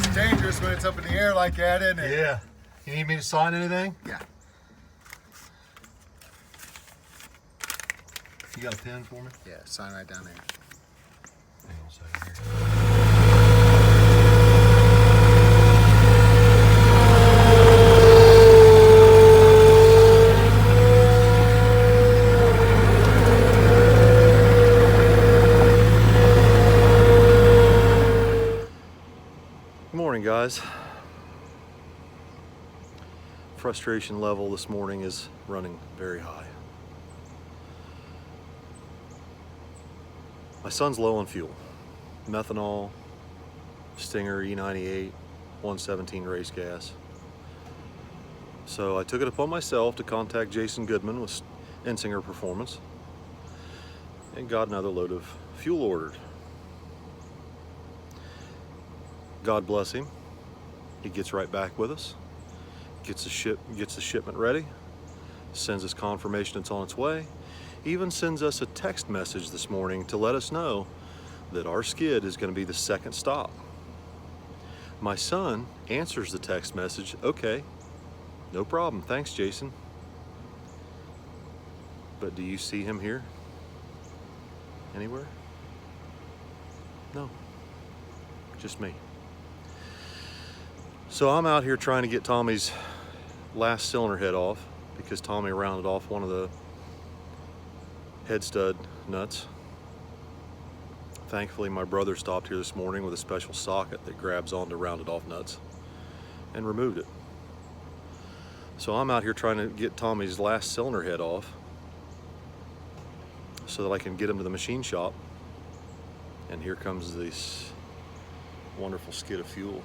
It's dangerous when it's up in the air like that, isn't it? Yeah. You need me to sign anything? Yeah. You got a pen for me? Yeah, sign right down there. Hang on a second here. Good morning, guys. Frustration level this morning is running very high. My son's low on fuel. Methanol, Stinger E98, 117 race gas. So I took it upon myself to contact Jason Goodman with Ensinger Performance and got another load of fuel ordered. God bless him. He gets right back with us, gets the shipment ready, sends us confirmation it's on its way, even sends us a text message this morning to let us know that our skid is going to be the second stop. My son answers the text message, okay, no problem, thanks Jason. But do you see him here? Anywhere? No, just me. So I'm out here trying to get Tommy's last cylinder head off because Tommy rounded off one of the head stud nuts. Thankfully, my brother stopped here this morning with a special socket that grabs onto rounded off nuts and removed it. So I'm out here trying to get Tommy's last cylinder head off so that I can get him to the machine shop. And here comes this wonderful skid of fuel.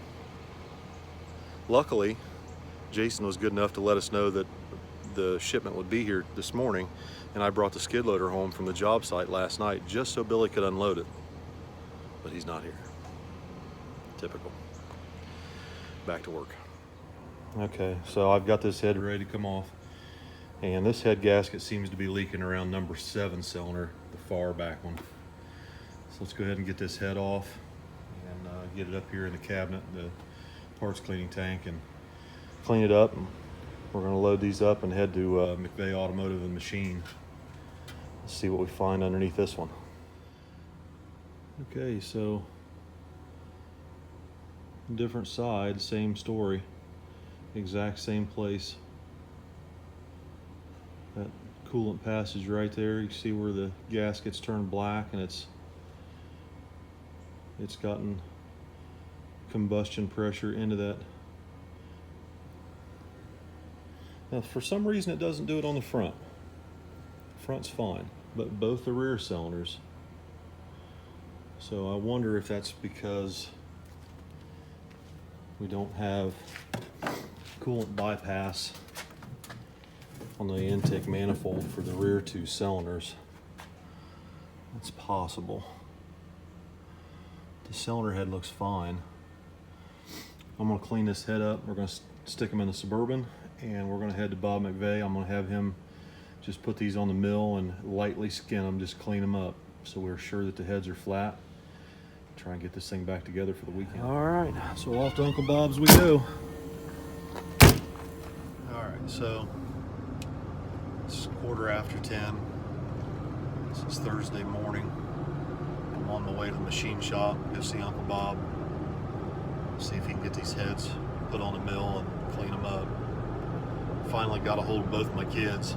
Luckily, Jason was good enough to let us know that the shipment would be here this morning, and I brought the skid loader home from the job site last night just so Billy could unload it. But he's not here. Typical. Back to work. Okay, so I've got this head ready to come off, and this head gasket seems to be leaking around number 7 cylinder, the far back one. So let's go ahead and get this head off and get it up here in the cabinet, the parts cleaning tank, and clean it up. And we're going to load these up and head to McVeigh Automotive and Machine. Let's see what we find underneath this one. Okay, so different side, same story, exact same place. That coolant passage right there, you see where the gasket's turned black and it's gotten combustion pressure into that. Now, for some reason it doesn't do it on the front. Front's fine, but both the rear cylinders. So I wonder if that's because we don't have coolant bypass on the intake manifold for the rear 2 cylinders. It's possible. The cylinder head looks fine. I'm going to clean this head up. We're going to stick them in the Suburban, and we're going to head to Bob McVeigh. I'm going to have him just put these on the mill and lightly skin them, just clean them up so we're sure that the heads are flat. Try and get this thing back together for the weekend. All right, so off to Uncle Bob's we go. All right, so it's 10:15. This is Thursday morning. I'm on my way to the machine shop, go see Uncle Bob, see if he can get these heads put on the mill and clean them up. Finally got a hold of both my kids.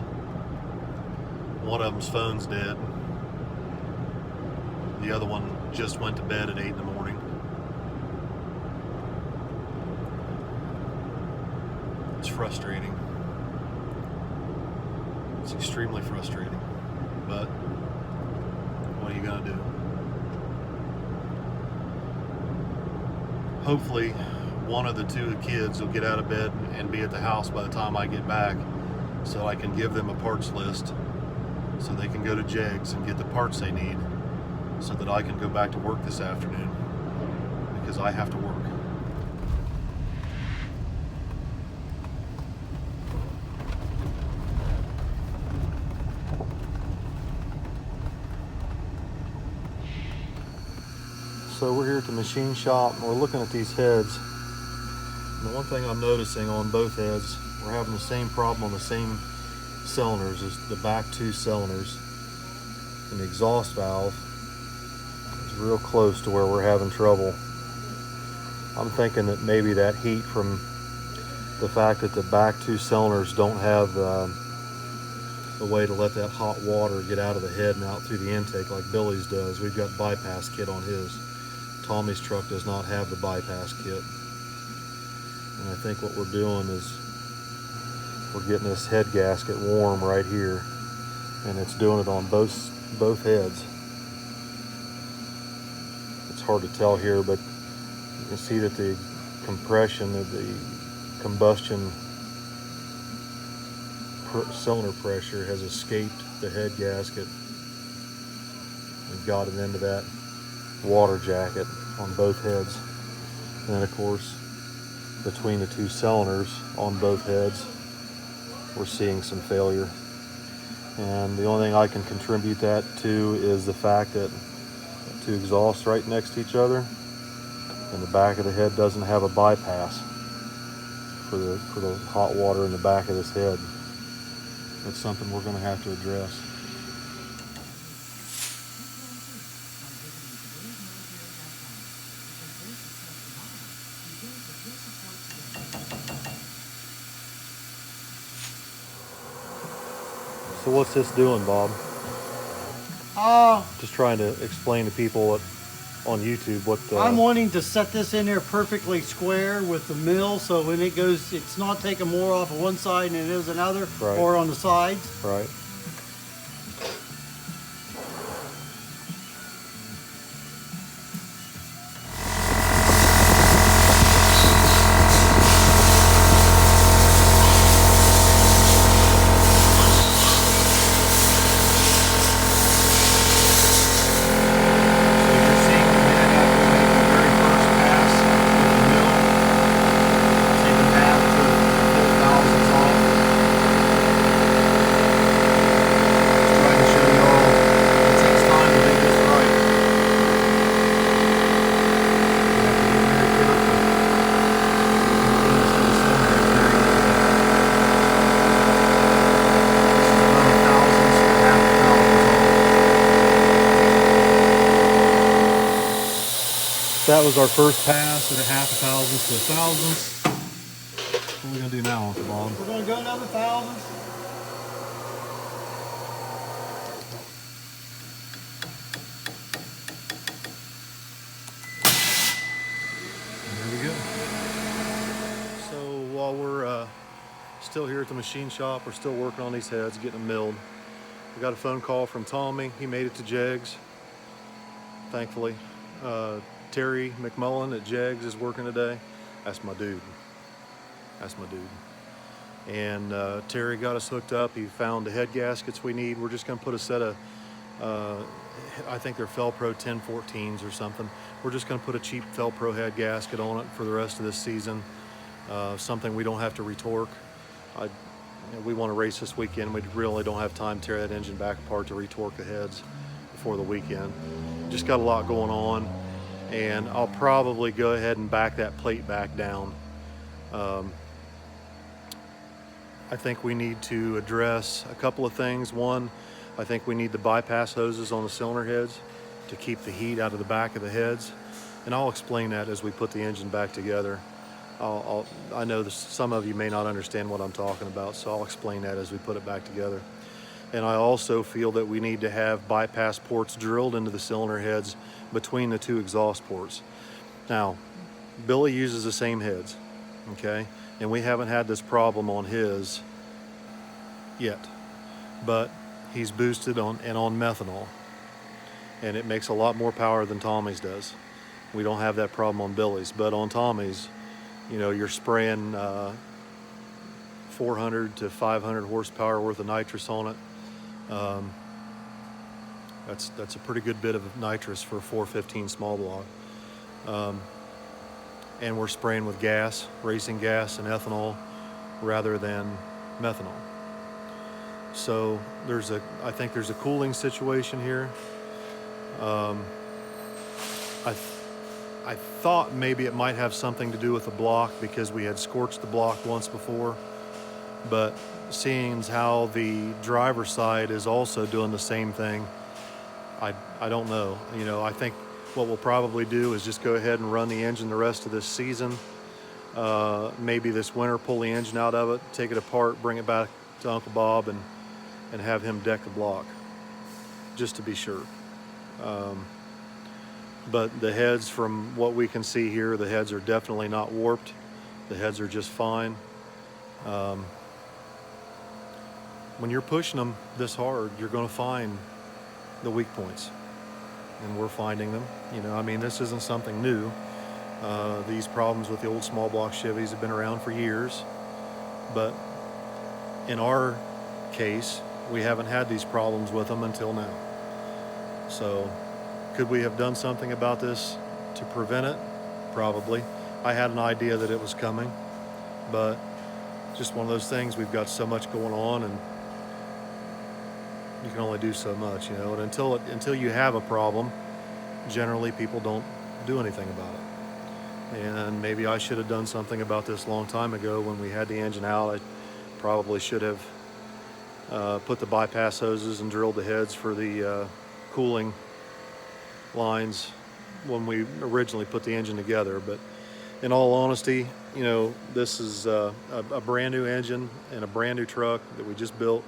One of them's phone's dead. The other one just went to bed at 8 in the morning. It's frustrating. It's extremely frustrating, but what are you gonna do? Hopefully one of the 2 kids will get out of bed and be at the house by the time I get back, so I can give them a parts list so they can go to Jegs and get the parts they need so that I can go back to work this afternoon, because I have to work. So we're here at the machine shop and we're looking at these heads. And the one thing I'm noticing on both heads, we're having the same problem on the same cylinders as the back two cylinders. And the exhaust valve is real close to where we're having trouble. I'm thinking that maybe that heat from the fact that the back two cylinders don't have a way to let that hot water get out of the head and out through the intake like Billy's does. We've got bypass kit on his. Tommy's truck does not have the bypass kit. And I think what we're doing is we're getting this head gasket warm right here, and it's doing it on both heads. It's hard to tell here, but you can see that the compression of the combustion cylinder pressure has escaped the head gasket and got it into that water jacket on both heads. And then of course, between the two cylinders on both heads, we're seeing some failure. And the only thing I can contribute that to is the fact that two exhausts right next to each other, and the back of the head doesn't have a bypass for the hot water in the back of this head. That's something we're going to have to address. So what's this doing, Bob? Just trying to explain to people on YouTube what I'm wanting to set this in there perfectly square with the mill, so when it goes, it's not taking more off of one side than it is another, right, or on the sides. Right. That was our first pass at a half a thousandth to a thousandth. What are we going to do now, Bob? We're going to go another thousandth. There we go. So while we're still here at the machine shop, we're still working on these heads, getting them milled. We got a phone call from Tommy. He made it to Jegs, thankfully. Terry McMullen at Jegs is working today. That's my dude. That's my dude. And Terry got us hooked up. He found the head gaskets we need. We're just going to put a set of, I think they're Felpro 1014s or something. We're just going to put a cheap Felpro head gasket on it for the rest of this season. Something we don't have to retorque. We want to race this weekend. We really don't have time to tear that engine back apart to retorque the heads before the weekend. Just got a lot going on. And I'll probably go ahead and back that plate back down. I think we need to address a couple of things. One, I think we need the bypass hoses on the cylinder heads to keep the heat out of the back of the heads. And I'll explain that as we put the engine back together. I know some of you may not understand what I'm talking about, so I'll explain that as we put it back together. And I also feel that we need to have bypass ports drilled into the cylinder heads between the two exhaust ports. Now, Billy uses the same heads, okay? And we haven't had this problem on his yet, but he's boosted on methanol, and it makes a lot more power than Tommy's does. We don't have that problem on Billy's, but on Tommy's, you know, you're spraying 400 to 500 horsepower worth of nitrous on it. That's a pretty good bit of nitrous for a 415 small block. And we're spraying with gas, racing gas and ethanol rather than methanol. So I think there's a cooling situation here. I thought maybe it might have something to do with the block because we had scorched the block once before, but seeing how the driver's side is also doing the same thing, I don't know. You know, I think what we'll probably do is just go ahead and run the engine the rest of this season. Maybe this winter pull the engine out of it, take it apart, bring it back to Uncle Bob and have him deck the block, just to be sure. But the heads, from what we can see here, the heads are definitely not warped. The heads are just fine. When you're pushing them this hard, you're going to find the weak points, and we're finding them. You know, I mean, this isn't something new. These problems with the old small block Chevys have been around for years, but in our case, we haven't had these problems with them until now. So could we have done something about this to prevent it? Probably. I had an idea that it was coming, but just one of those things, we've got so much going on and you can only do so much, you know, and until you have a problem, generally people don't do anything about it. And maybe I should have done something about this a long time ago when we had the engine out. I probably should have put the bypass hoses and drilled the heads for the cooling lines when we originally put the engine together. But in all honesty, you know, this is a brand new engine and a brand new truck that we just built.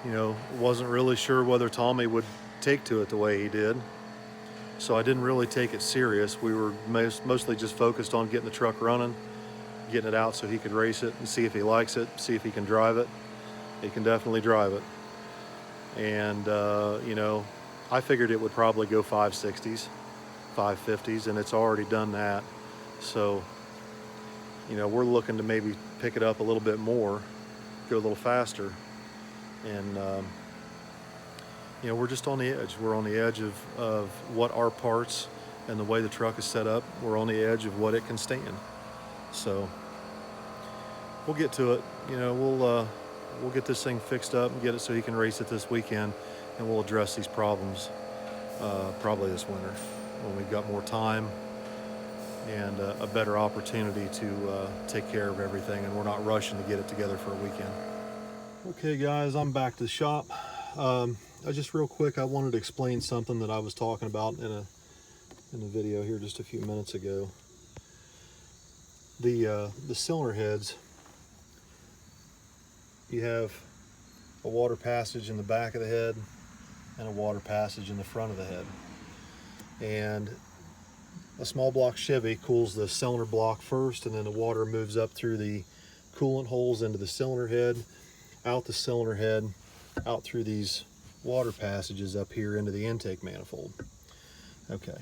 You know, wasn't really sure whether Tommy would take to it the way he did, so I didn't really take it serious. We were mostly just focused on getting the truck running, getting it out so he could race it and see if he likes it, see if he can drive it. He can definitely drive it. And you know, I figured it would probably go 560s, 550s, and it's already done that. So, you know, we're looking to maybe pick it up a little bit more, go a little faster. And you know, we're just on the edge. We're on the edge of what our parts and the way the truck is set up, we're on the edge of what it can stand. So we'll get to it. You know, we'll get this thing fixed up and get it so he can race it this weekend, and we'll address these problems probably this winter when we've got more time and a better opportunity to take care of everything, and we're not rushing to get it together for a weekend. Okay guys, I'm back to the shop. I just real quick, I wanted to explain something that I was talking about in the video here just a few minutes ago. The cylinder heads, you have a water passage in the back of the head and a water passage in the front of the head. And a small block Chevy cools the cylinder block first, and then the water moves up through the coolant holes into the cylinder head, out the cylinder head, out through these water passages up here into the intake manifold. Okay,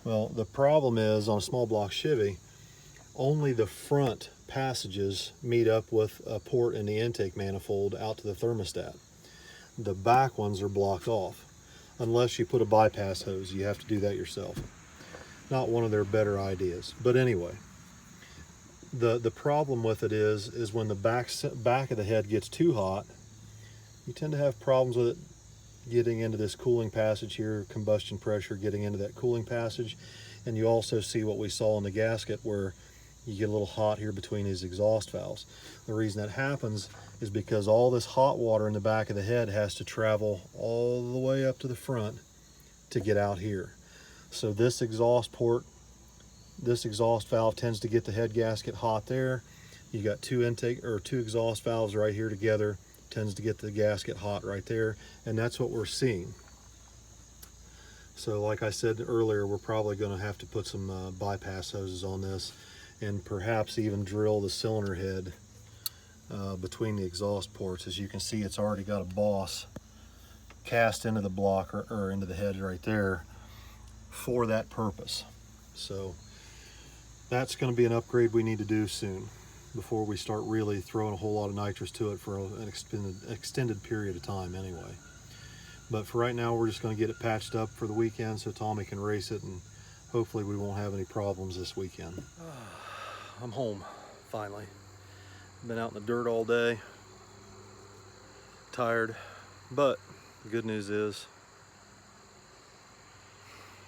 well, the problem is on a small block Chevy, only the front passages meet up with a port in the intake manifold out to the thermostat. The back ones are blocked off. Unless you put a bypass hose, you have to do that yourself. Not one of their better ideas. But anyway, the problem with it is when the back of the head gets too hot, you tend to have problems with it getting into this cooling passage here, combustion pressure getting into that cooling passage. And you also see what we saw in the gasket where you get a little hot here between these exhaust valves. The reason that happens is because all this hot water in the back of the head has to travel all the way up to the front to get out here. So this exhaust port, this exhaust valve tends to get the head gasket hot there. You got two exhaust valves right here together, tends to get the gasket hot right there, and that's what we're seeing. So like I said earlier, we're probably going to have to put some bypass hoses on this, and perhaps even drill the cylinder head between the exhaust ports. As you can see, it's already got a boss cast into the block or into the head right there for that purpose. So that's going to be an upgrade we need to do soon before we start really throwing a whole lot of nitrous to it for an extended period of time anyway. But for right now, we're just going to get it patched up for the weekend so Tommy can race it, and hopefully we won't have any problems this weekend. I'm home, finally. Been out in the dirt all day. Tired, but the good news is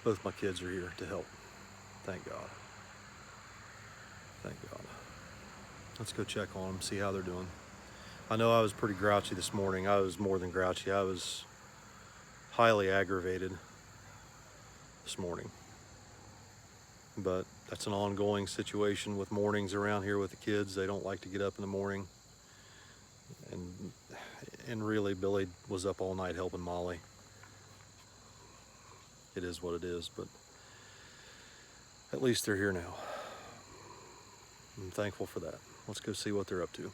Both my kids are here to help. Thank God. Thank God. Let's go check on them, see how they're doing. I know I was pretty grouchy this morning. I was more than grouchy. I was highly aggravated this morning. But that's an ongoing situation with mornings around here with the kids. They don't like to get up in the morning. And really, Billy was up all night helping Molly. It is what it is, but at least they're here now. I'm thankful for that. Let's go see what they're up to.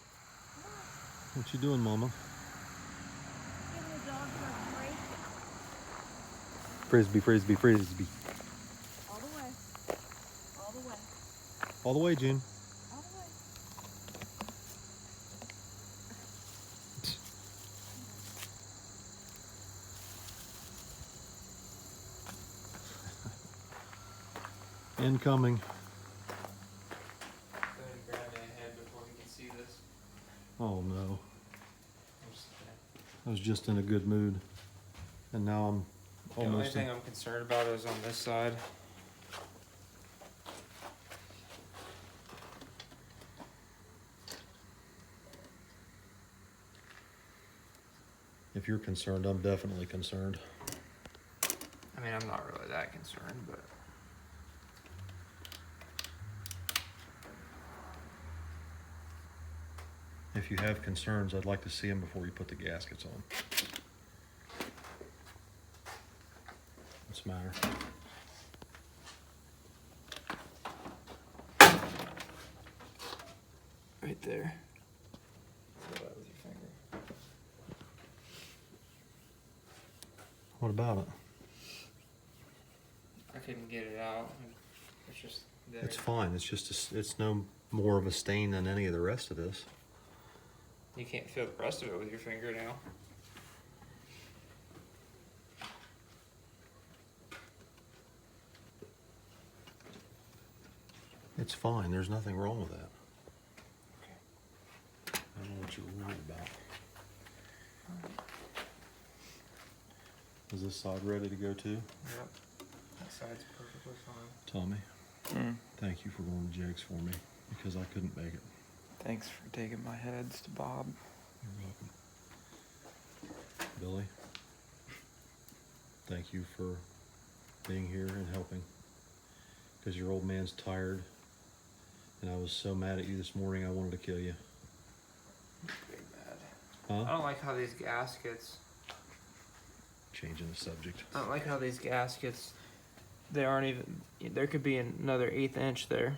What you doing, Mama? Giving the dogs a break. Frisbee, frisbee, frisbee. All the way. All the way. All the way, June. All the way. Incoming. Go ahead and grab my head before we can see this. Oh no. I'm just kidding. I was just in a good mood. And now I'm The only almost thing I'm concerned about is on this side. If you're concerned, I'm definitely concerned. I mean, I'm not really that concerned, but If you have concerns, I'd like to see them before you put the gaskets on. What's the matter? right there. Feel that with your finger. What about it? I couldn't get it out. It's just there. It's fine. It's just it's no more of a stain than any of the rest of this. You can't feel the rest of it with your fingernail. It's fine. There's nothing wrong with that. Okay. I don't know what you're worried about. Is this side ready to go too? Yep. That side's perfectly fine. Tommy, thank you for going to Jake's for me because I couldn't make it. Thanks for taking my heads to Bob. You're welcome. Billy, thank you for being here and helping because your old man's tired and I was so mad at you this morning I wanted to kill you. Big bad. Huh? I don't like how these gaskets. Changing the subject. I don't like how these gaskets. They aren't even. There could be another 1/8 inch there.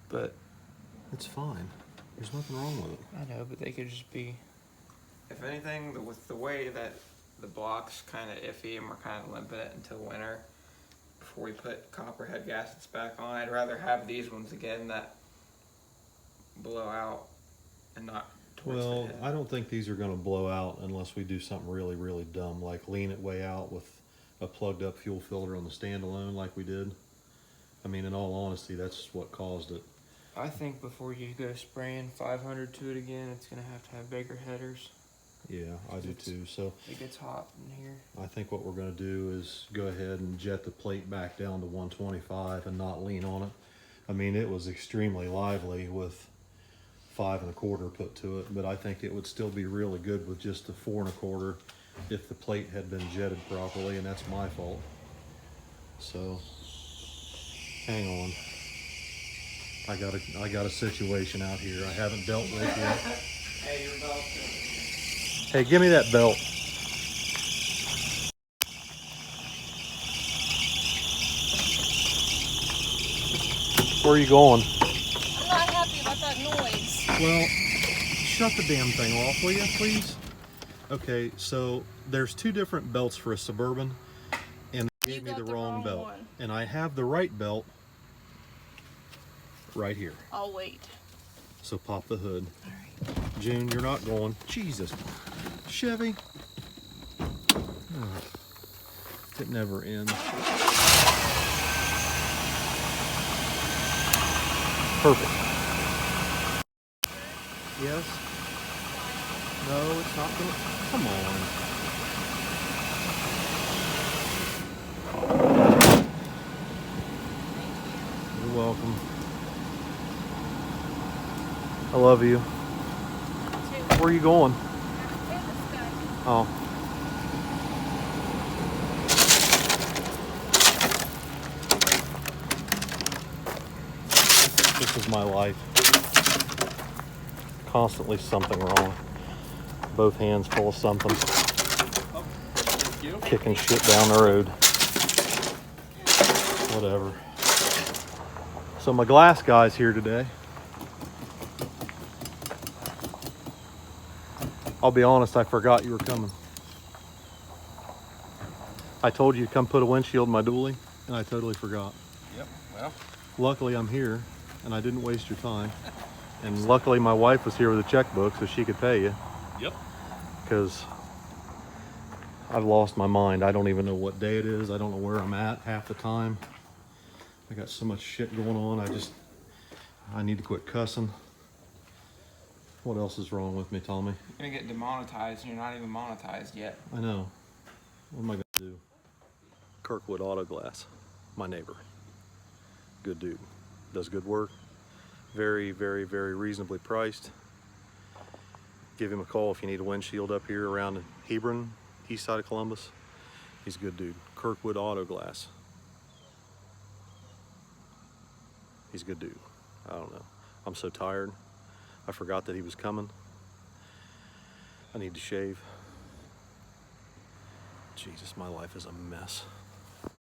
But It's fine. There's nothing wrong with it. I know, but they could just be. If anything, with the way that the block's kind of iffy and we're kind of limping it until winter before we put copper head gaskets back on, I'd rather have these ones again that blow out and not towards the Well, head. I don't think these are going to blow out unless we do something really, really dumb, like lean it way out with a plugged up fuel filter on the standalone like we did. I mean, in all honesty, that's what caused it. I think before you go spraying 500 to it again, it's going to have bigger headers. Yeah, I do too. So It gets hot in here. I think what we're going to do is go ahead and jet the plate back down to 125 and not lean on it. I mean, it was extremely lively with 5 1/4 put to it, but I think it would still be really good with just the 4 1/4 if the plate had been jetted properly, and that's my fault. So hang on. I got a situation out here I haven't dealt with yet. Hey, your belt. Hey, give me that belt. Where are you going? I'm not happy about that noise. Well, shut the damn thing off, will you, please? Okay, so there's 2 different belts for a Suburban, and they You gave me got the the wrong wrong belt. one. And I have the right belt right here. I'll wait. So pop the hood. All right. June, you're not going. Jesus. Chevy. Oh, it never ends. Perfect. Yes? No, it's not gonna. Come on. You're welcome. I love you. Where are you going? Oh. This is my life. Constantly something wrong. Both hands full of something. Kicking shit down the road. Whatever. So my glass guy's here today. I'll be honest, I forgot you were coming. I told you to come put a windshield in my dually, and I totally forgot. Yep, well. Luckily I'm here, and I didn't waste your time. And luckily my wife was here with a checkbook so she could pay you. Yep. Because I've lost my mind. I don't even know what day it is. I don't know where I'm at half the time. I got so much shit going on. I need to quit cussing. What else is wrong with me, Tommy? You're gonna get demonetized and you're not even monetized yet. I know. What am I gonna do? Kirkwood Auto Glass, my neighbor. Good dude. Does good work. Very, very, very reasonably priced. Give him a call if you need a windshield up here around Hebron, east side of Columbus. He's a good dude. Kirkwood Auto Glass. He's a good dude. I don't know. I'm so tired. I forgot that he was coming. I need to shave. Jesus, my life is a mess.